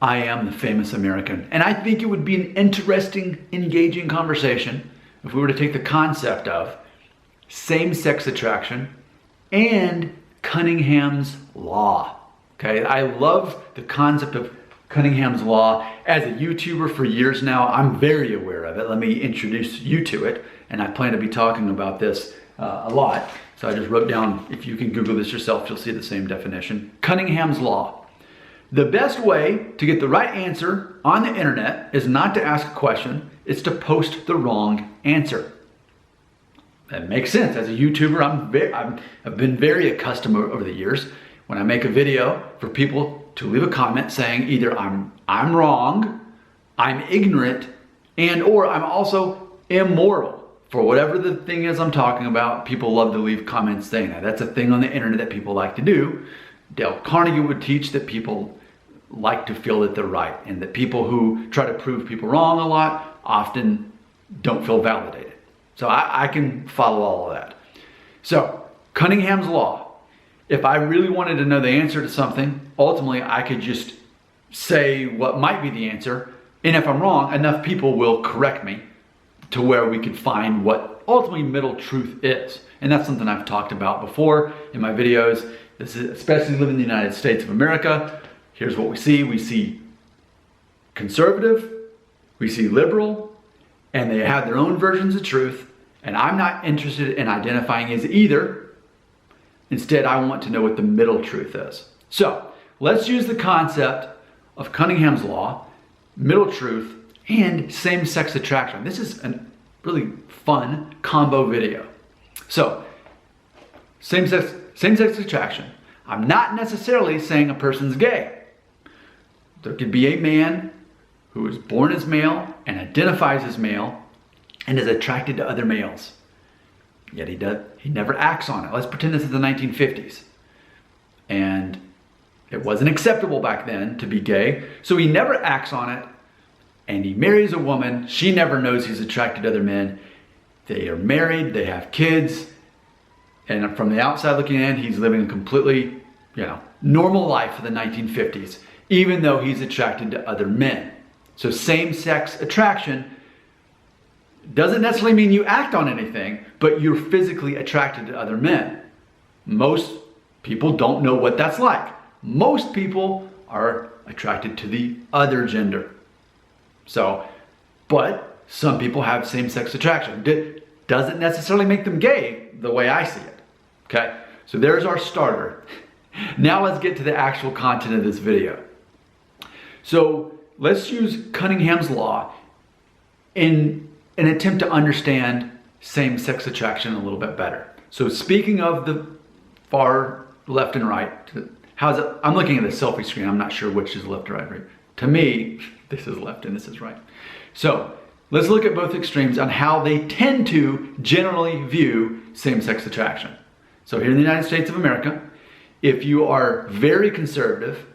I am the famous American. And I think it would be an interesting, engaging conversation if we were to take the concept of same-sex attraction and Cunningham's law. Okay, I love the concept of Cunningham's law. As a YouTuber for years now, I'm very aware of it. Let me introduce you to it. And I plan to be talking about this a lot. So I just wrote down, if you can Google this yourself, you'll see the same definition. Cunningham's law. The best way to get the right answer on the internet is not to ask a question, it's to post the wrong answer. That makes sense. As a YouTuber, I've been very accustomed over the years when I make a video for people to leave a comment saying either I'm wrong, I'm ignorant, and or I'm also immoral. For whatever the thing is I'm talking about, people love to leave comments saying that. That's a thing on the internet that people like to do. Dale Carnegie would teach that people like to feel that they're right, and that people who try to prove people wrong a lot often don't feel validated. So I can follow all of that. So Cunningham's law. If I really wanted to know the answer to something, ultimately I could just say what might be the answer. And if I'm wrong, enough people will correct me to where we could find what ultimately middle truth is. And that's something I've talked about before in my videos. This is especially living in the United States of America. Here's what we see. We see conservative, we see liberal, and they have their own versions of truth. And I'm not interested in identifying as either. Instead, I want to know what the middle truth is. So let's use the concept of Cunningham's law, middle truth, and same-sex attraction. This is a really fun combo video. So, same-sex attraction. I'm not necessarily saying a person's gay. There could be a man who is born as male and identifies as male and is attracted to other males. Yet he never acts on it. Let's pretend this is the 1950s. And it wasn't acceptable back then to be gay, so he never acts on it. And he marries a woman. She never knows he's attracted to other men. They are married, they have kids. And from the outside looking in, he's living a completely, normal life for the 1950s, even though he's attracted to other men. So same-sex attraction doesn't necessarily mean you act on anything, but you're physically attracted to other men. Most people don't know what that's like. Most people are attracted to the other gender. So, but some people have same-sex attraction. Doesn't necessarily make them gay the way I see it. Okay, so there's our starter. Now let's get to the actual content of this video. So let's use Cunningham's law in an attempt to understand same-sex attraction a little bit better. So speaking of the far left and right, how's it? I'm looking at a selfie screen. I'm not sure which is left or right. To me, this is left and this is right. So let's look at both extremes on how they tend to generally view same-sex attraction. So here in the United States of America, if you are very conservative,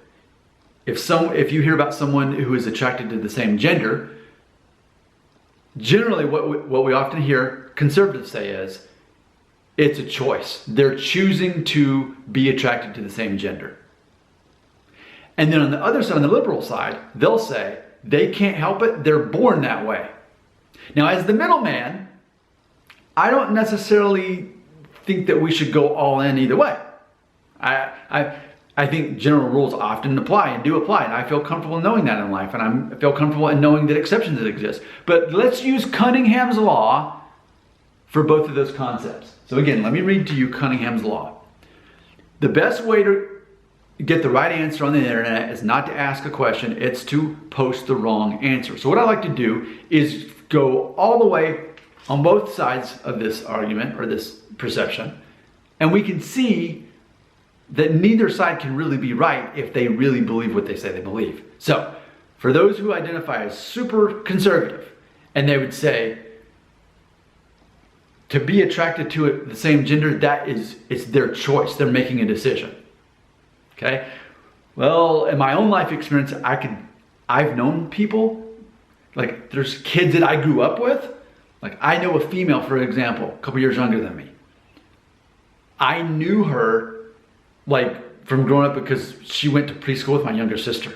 if you hear about someone who is attracted to the same gender, generally what we often hear conservatives say is, it's a choice. They're choosing to be attracted to the same gender. And then on the other side, on the liberal side, they'll say they can't help it, they're born that way. Now, as the middleman, I don't necessarily think that we should go all in either way. I think general rules often apply and do apply, and I feel comfortable knowing that in life, and I feel comfortable in knowing that exceptions exist. But let's use Cunningham's law for both of those concepts. So again, let me read to you Cunningham's law. The best way to get the right answer on the internet is not to ask a question, it's to post the wrong answer. So what I like to do is go all the way on both sides of this argument or this perception, and we can see that neither side can really be right if they really believe what they say they believe. So for those who identify as super conservative, and they would say to be attracted to the same gender, it's their choice, they're making a decision. Okay, well, in my own life experience, I've known people, like there's kids that I grew up with, like I know a female, for example, a couple years younger than me. I knew her like from growing up because she went to preschool with my younger sister.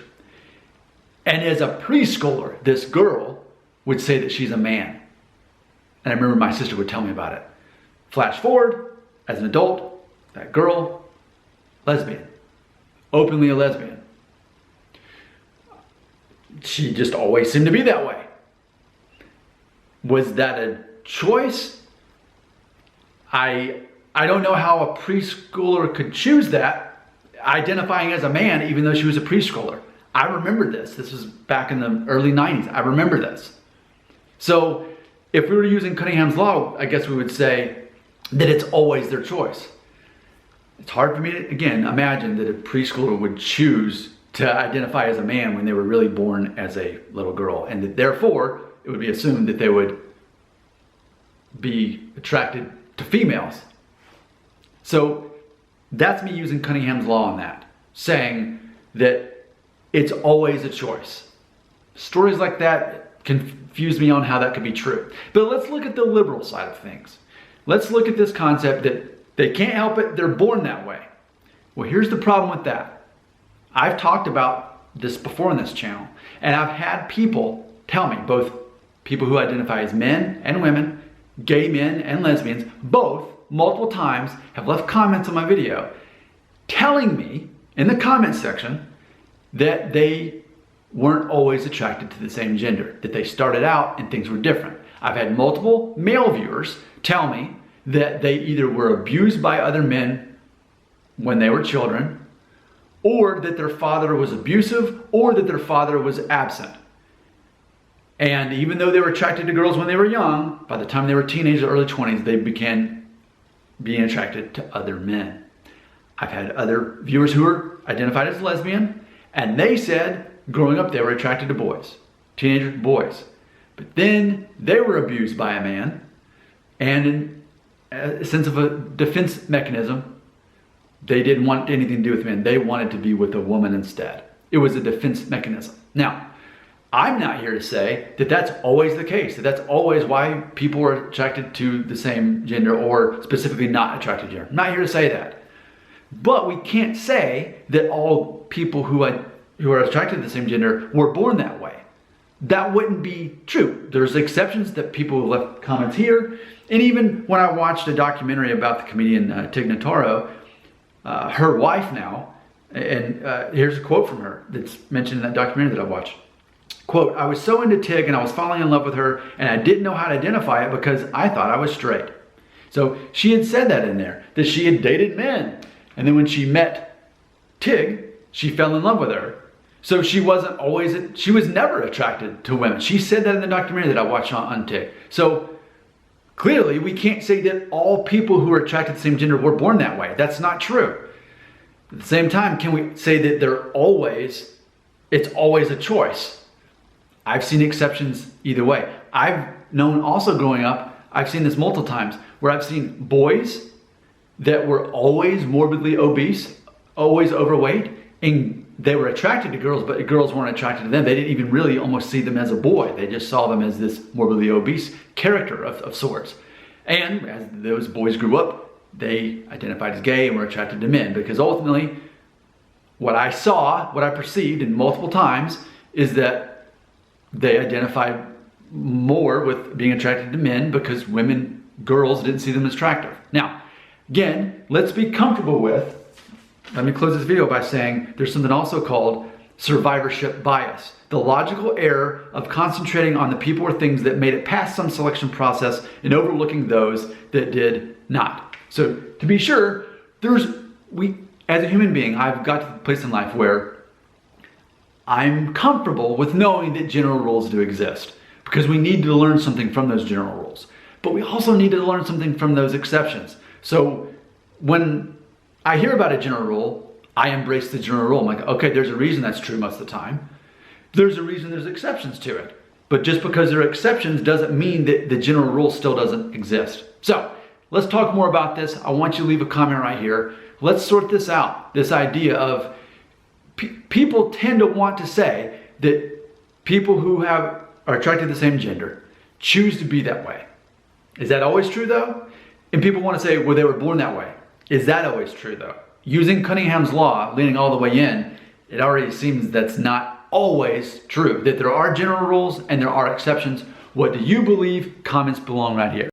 And as a preschooler, this girl would say that she's a man. And I remember my sister would tell me about it. Flash forward, as an adult, that girl, lesbian, openly a lesbian. She just always seemed to be that way. Was that a choice? I don't know how a preschooler could choose that, identifying as a man even though she was a preschooler. I remember this. This was back in the early 90s. I remember this. So if we were using Cunningham's law, I guess we would say that it's always their choice. It's hard for me to, again, imagine that a preschooler would choose to identify as a man when they were really born as a little girl, and that therefore it would be assumed that they would be attracted to females. So that's me using Cunningham's law on that, saying that it's always a choice. Stories like that confuse me on how that could be true. But let's look at the liberal side of things. Let's look at this concept that they can't help it, they're born that way. Well, here's the problem with that. I've talked about this before on this channel, and I've had people tell me, both people who identify as men and women, gay men and lesbians, both multiple times have left comments on my video telling me in the comment section that they weren't always attracted to the same gender, that they started out and things were different. I've had multiple male viewers tell me that they either were abused by other men when they were children, or that their father was abusive, or that their father was absent. And even though they were attracted to girls when they were young, by the time they were teenagers or early 20s, they began being attracted to other men. I've had other viewers who were identified as lesbian, and they said growing up they were attracted to boys, teenager boys. But then they were abused by a man, and in a sense of a defense mechanism, they didn't want anything to do with men. They wanted to be with a woman instead. It was a defense mechanism. Now, I'm not here to say that that's always the case, that that's always why people are attracted to the same gender or specifically not attracted to gender. I'm not here to say that. But we can't say that all people who are attracted to the same gender were born that way. That wouldn't be true. There's exceptions that people who left comments here. And even when I watched a documentary about the comedian Tig Notaro, her wife now, and here's a quote from her that's mentioned in that documentary that I watched. Quote, "I was so into Tig and I was falling in love with her and I didn't know how to identify it because I thought I was straight." So she had said that in there, that she had dated men. And then when she met Tig, she fell in love with her. So she was never attracted to women. She said that in the documentary that I watched on Tig. So clearly we can't say that all people who are attracted to the same gender were born that way. That's not true. At the same time, can we say that it's always a choice? I've seen exceptions either way. I've known also growing up, I've seen this multiple times, where I've seen boys that were always morbidly obese, always overweight, and they were attracted to girls, but girls weren't attracted to them. They didn't even really almost see them as a boy. They just saw them as this morbidly obese character of sorts. And as those boys grew up, they identified as gay and were attracted to men, because ultimately what I saw, what I perceived in multiple times, is that they identified more with being attracted to men because girls didn't see them as attractive. Now, again, let's be comfortable with, let me close this video by saying there's something also called survivorship bias. The logical error of concentrating on the people or things that made it past some selection process and overlooking those that did not. So to be sure, as a human being, I've got to the place in life where I'm comfortable with knowing that general rules do exist, because we need to learn something from those general rules. But we also need to learn something from those exceptions. So when I hear about a general rule, I embrace the general rule. I'm like, okay, there's a reason that's true most of the time. There's a reason there's exceptions to it. But just because there are exceptions doesn't mean that the general rule still doesn't exist. So let's talk more about this. I want you to leave a comment right here. Let's sort this out. This idea of people tend to want to say that people who are attracted to the same gender choose to be that way. Is that always true though? And people want to say, well, they were born that way. Is that always true though? Using Cunningham's law, leaning all the way in, it already seems that's not always true, that there are general rules and there are exceptions. What do you believe? Comments belong right here.